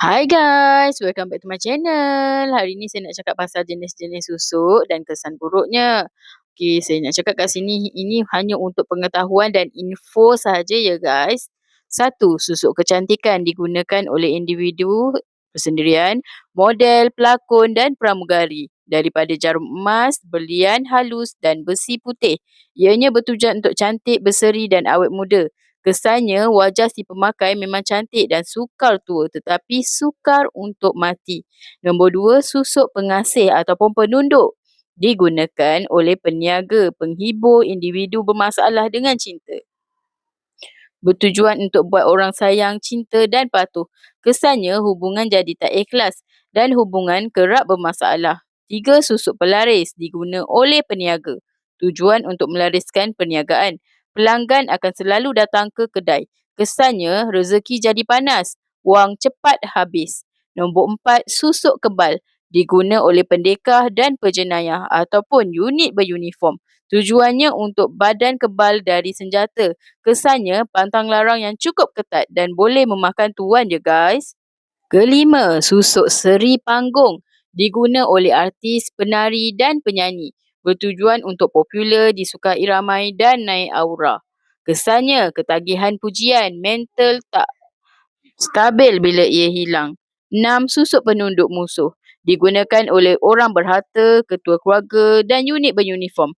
Hai guys, welcome back to my channel. Hari ni saya nak cakap pasal jenis-jenis susuk dan kesan buruknya. Okey, saya nak cakap kat sini ini hanya untuk pengetahuan dan info sahaja ya guys. Satu, susuk kecantikan digunakan oleh individu persendirian, model, pelakon dan pramugari daripada jarum emas, berlian halus dan besi putih. Ianya bertujuan untuk cantik, berseri dan awet muda. Kesannya, wajah si pemakai memang cantik dan sukar tua tetapi sukar untuk mati. Nombor dua, susuk pengasih ataupun penunduk. Digunakan oleh peniaga, penghibur individu bermasalah dengan cinta. Bertujuan untuk buat orang sayang, cinta dan patuh. Kesannya, hubungan jadi tak ikhlas dan hubungan kerap bermasalah. Tiga, susuk pelaris diguna oleh peniaga. Tujuan untuk melariskan perniagaan. Pelanggan akan selalu datang ke kedai. Kesannya, rezeki jadi panas, wang cepat habis. Nombor empat, susuk kebal diguna oleh pendekar dan penjenayah ataupun unit beruniform. Tujuannya untuk badan kebal dari senjata. Kesannya, pantang larang yang cukup ketat dan boleh memakan tuan je guys. Kelima, susuk seri panggung diguna oleh artis, penari dan penyanyi. Bertujuan untuk popular, disukai ramai dan naik aura. Kesannya, ketagihan pujian, mental tak stabil bila ia hilang. 6. Susuk penunduk musuh. Digunakan oleh orang berharta, ketua keluarga dan unit beruniform.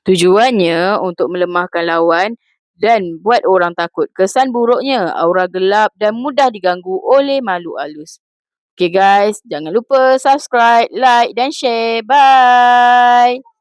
Tujuannya untuk melemahkan lawan dan buat orang takut. Kesan buruknya, aura gelap dan mudah diganggu oleh makhluk halus. Okay guys, jangan lupa subscribe, like dan share. Bye!